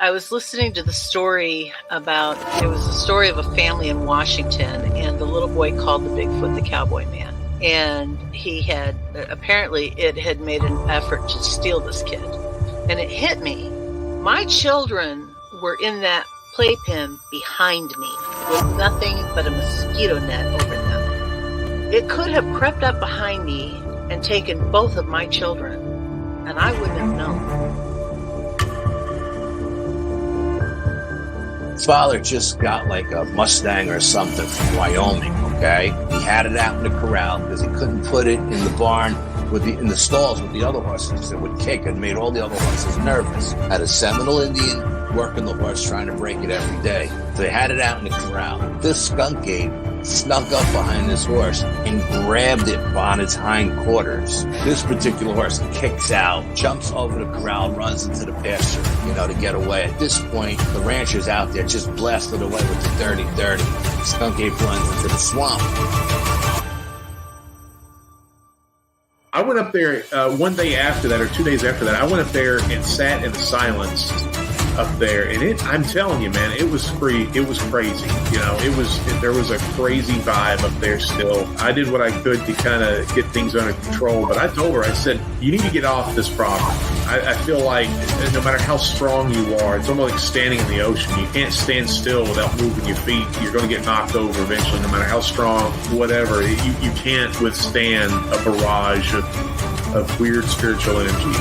I was listening to the story about, it was a story of a family in Washington, and the little boy called the Bigfoot the Cowboy Man. And he had, apparently it had made an effort to steal this kid. And it hit me. My children were in that playpen behind me with nothing but a mosquito net over them. It could have crept up behind me and taken both of my children, and I wouldn't have known. Father just got like a Mustang or something from Wyoming, okay? He had it out in the corral because he couldn't put it in the barn in the stalls with the other horses. It would kick and made all the other horses nervous. Had a Seminole Indian working the horse trying to break it every day. So they had it out in the corral. This skunk ape snuck up behind this horse and grabbed it on its hind quarters. This particular horse kicks out, jumps over the corral, runs into the pasture, to get away. At this point, the rancher's out there just blasted away with the dirty. Skunk ape runs into the swamp. I went up there one day after that, or 2 days after that. I went up there and sat in the silence up there, and I'm telling you, man, it was free. It was crazy. There was a crazy vibe up there still. I did what I could to kind of get things under control, but I told her, I said, you need to get off this property. I feel like no matter how strong you are, it's almost like standing in the ocean. You can't stand still without moving your feet. You're going to get knocked over eventually, no matter how strong, whatever. You can't withstand a barrage of weird spiritual energy.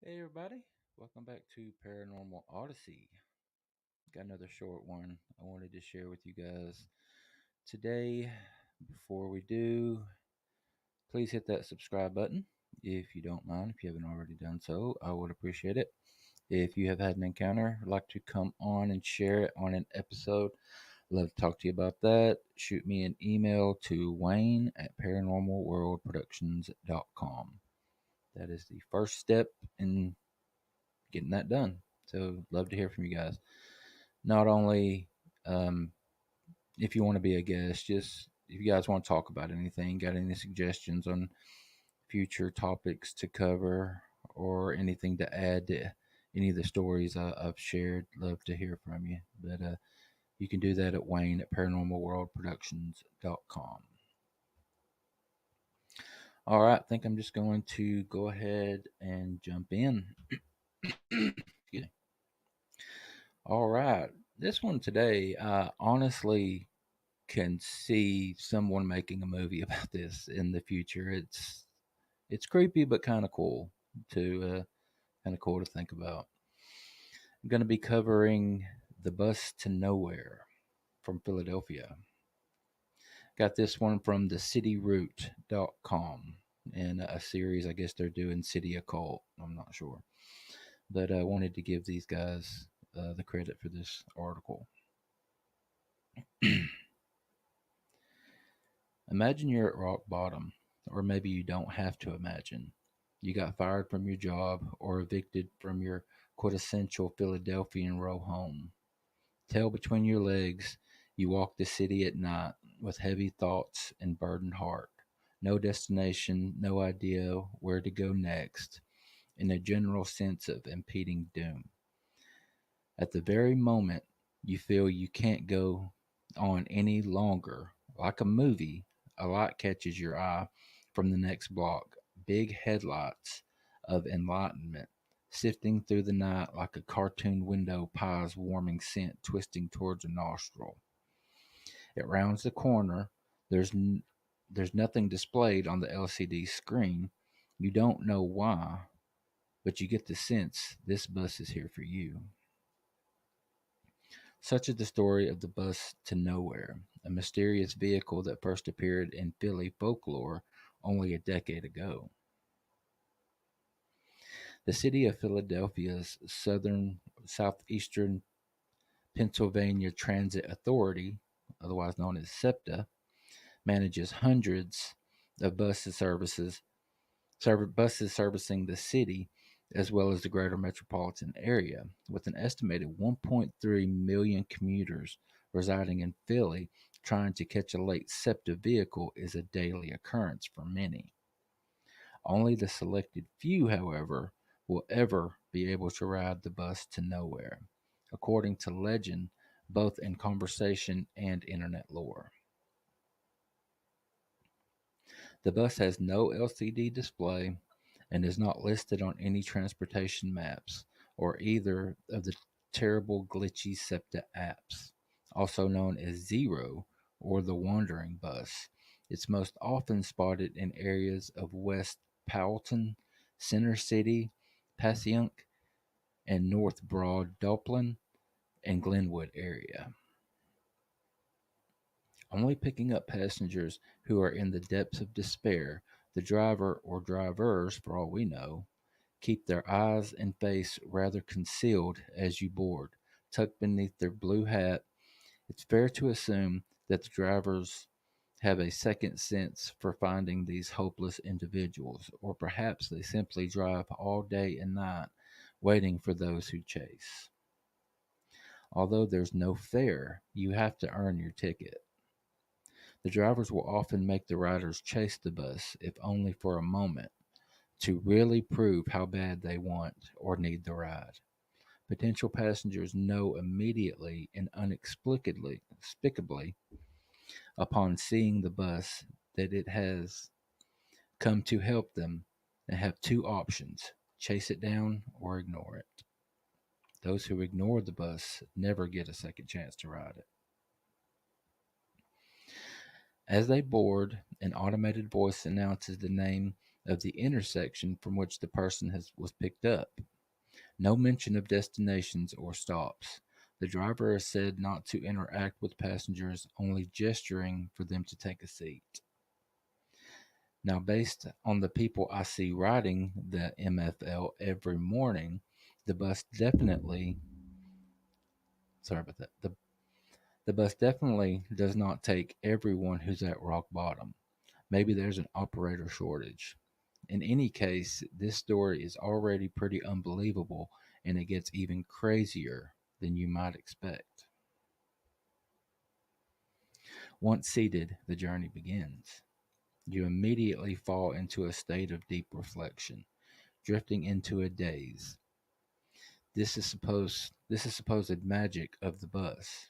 Hey everybody, welcome back to Paranormal Odyssey. Got another short one I wanted to share with you guys today. Before we do, please hit that subscribe button if you don't mind. If you haven't already done so, I would appreciate it. If you have had an encounter, like to come on and share it on an episode, love to talk to you about that. Shoot me an email to wayne@paranormalworldproductions.com. That is the first step in getting that done. So love to hear from you guys. Not only if you want to be a guest, just if you guys want to talk about anything, got any suggestions on future topics to cover or anything to add to any of the stories I've shared, love to hear from you. But you can do that at wayne@paranormalworldproductions.com. All right, I think I'm just going to go ahead and jump in. All right, this one today, I honestly can see someone making a movie about this in the future. It's creepy, but kind of cool to think about. I'm going to be covering The Bus to Nowhere from Philadelphia. Got this one from thecityroute.com and a series, I guess they're doing City Occult. I'm not sure. But I wanted to give these guys the credit for this article. Imagine you're at rock bottom, or maybe you don't have to imagine. You got fired from your job or evicted from your quintessential Philadelphian row home. Tail between your legs, you walk the city at night with heavy thoughts and burdened heart. No destination, no idea where to go next, in a general sense of impending doom. At the very moment you feel you can't go on any longer, like a movie, a light catches your eye from the next block. Big headlights of enlightenment, sifting through the night like a cartoon window pie's warming scent twisting towards a nostril. It rounds the corner. There's nothing displayed on the LCD screen. You don't know why, but you get the sense this bus is here for you. Such is the story of the Bus to Nowhere, a mysterious vehicle that first appeared in Philly folklore only a decade ago. The city of Philadelphia's southeastern Pennsylvania Transit Authority, otherwise known as SEPTA, manages hundreds of buses servicing the city as well as the greater metropolitan area, with an estimated 1.3 million commuters residing in Philly trying to catch a late SEPTA vehicle is a daily occurrence for many. Only the selected few, however, will ever be able to ride the bus to nowhere, according to legend, both in conversation and internet lore. The bus has no LCD display and is not listed on any transportation maps or either of the terrible glitchy SEPTA apps, also known as Zero or the Wandering Bus. It's most often spotted in areas of West Powelton, Center City, Passyunk, and North Broad Dublin and Glenwood area. Only picking up passengers who are in the depths of despair, the driver or drivers, for all we know, keep their eyes and face rather concealed as you board, tucked beneath their blue hat. It's fair to assume that the drivers have a second sense for finding these hopeless individuals, or perhaps they simply drive all day and night waiting for those who chase. Although there's no fare, you have to earn your ticket. The drivers will often make the riders chase the bus, if only for a moment, to really prove how bad they want or need the ride. Potential passengers know immediately and inexplicably upon seeing the bus that it has come to help them and have two options: chase it down or ignore it. Those who ignore the bus never get a second chance to ride it. As they board, an automated voice announces the name of the intersection from which the person was picked up. No mention of destinations or stops. The driver is said not to interact with passengers, only gesturing for them to take a seat. Now, based on the people I see riding the MFL every morning, the bus definitely, sorry about that, the bus definitely does not take everyone who's at rock bottom. Maybe there's an operator shortage. In any case, this story is already pretty unbelievable, and it gets even crazier than you might expect. Once seated, the journey begins. You immediately fall into a state of deep reflection, drifting into a daze. This is supposed magic of the bus.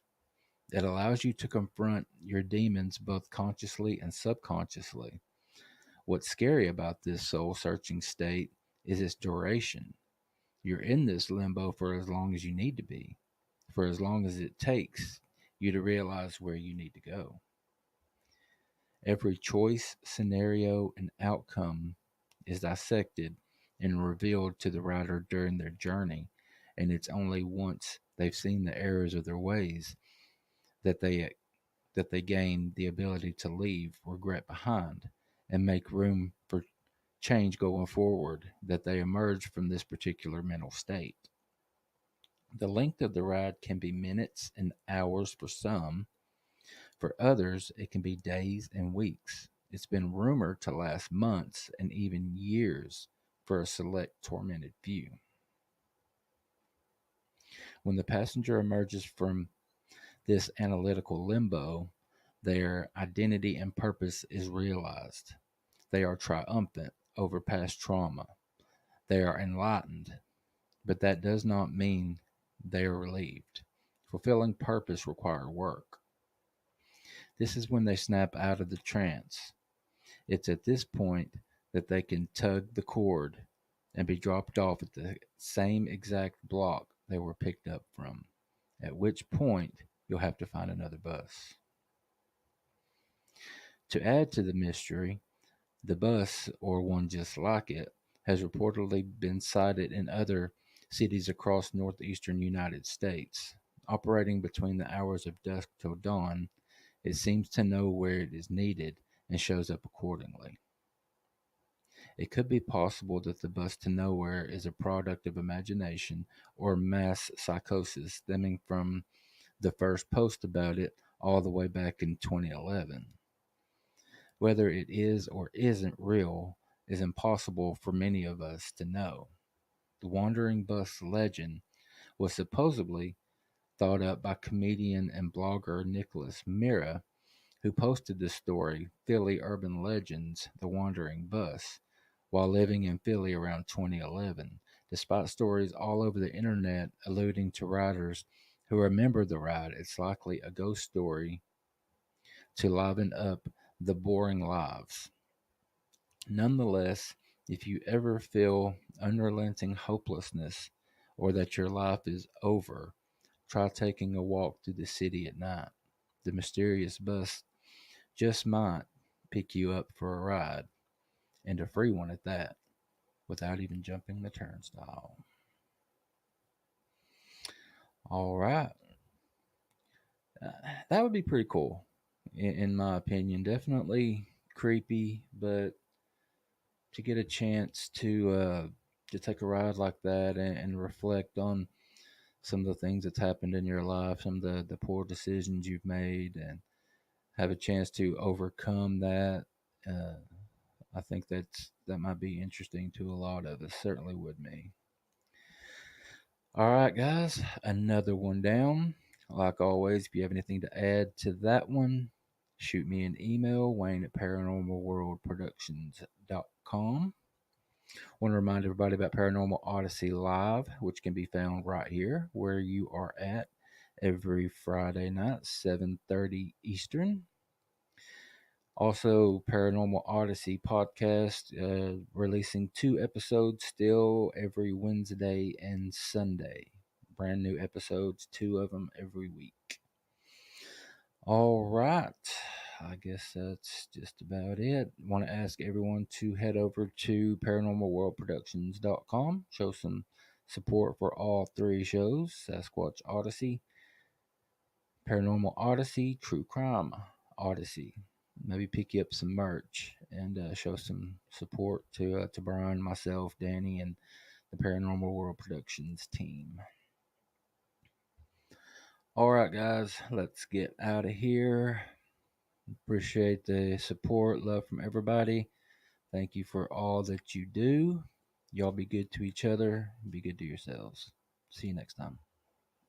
It allows you to confront your demons both consciously and subconsciously. What's scary about this soul-searching state is its duration. You're in this limbo for as long as you need to be, for as long as it takes you to realize where you need to go. Every choice, scenario, and outcome is dissected and revealed to the rider during their journey, and it's only once they've seen the errors of their ways that they gain the ability to leave regret behind and make room for change going forward, that they emerge from this particular mental state. The length of the ride can be minutes and hours for some. For others, it can be days and weeks. It's been rumored to last months and even years for a select tormented few. When the passenger emerges from this analytical limbo, their identity and purpose is realized. They are triumphant over past trauma. They are enlightened, but that does not mean they are relieved. Fulfilling purpose requires work. This is when they snap out of the trance. It's at this point that they can tug the cord and be dropped off at the same exact block they were picked up from, at which point you'll have to find another bus. To add to the mystery, the bus, or one just like it, has reportedly been sighted in other cities across northeastern United States. Operating between the hours of dusk till dawn, it seems to know where it is needed and shows up accordingly. It could be possible that the bus to nowhere is a product of imagination or mass psychosis stemming from the first post about it all the way back in 2011. Whether it is or isn't real is impossible for many of us to know. The wandering bus legend was supposedly thought up by comedian and blogger Nicholas Mira who posted this story, Philly Urban Legends, The Wandering Bus, while living in Philly around 2011, despite stories all over the internet alluding to riders who remember the ride. It's likely a ghost story to liven up the boring lives. Nonetheless, if you ever feel unrelenting hopelessness or that your life is over, try taking a walk through the city at night. The mysterious bus just might pick you up for a ride, and a free one at that, without even jumping the turnstile. All right. That would be pretty cool, in my opinion. Definitely creepy, but to get a chance to take a ride like that and reflect on some of the things that's happened in your life, some of the poor decisions you've made, and have a chance to overcome that. Uh, I think that might be interesting to a lot of us. Certainly would me. All right, guys, another one down. Like always, if you have anything to add to that one, shoot me an email, Wayne at paranormalworldproductions.com. Want to remind everybody about Paranormal Odyssey Live, which can be found right here where you are at every Friday night, 7:30 Eastern. Also, Paranormal Odyssey podcast, releasing 2 episodes still every Wednesday and Sunday. Brand new episodes, 2 of them every week. All right. I guess that's just about it. Want to ask everyone to head over to paranormalworldproductions.com. Show some support for all 3 shows: Sasquatch Odyssey, Paranormal Odyssey, True Crime Odyssey. Maybe pick you up some merch and show some support to Brian, myself, Danny, and the Paranormal World Productions team. All right, guys, let's get out of here. Appreciate the support, love from everybody. Thank you for all that you do. Y'all be good to each other. Be good to yourselves. See you next time.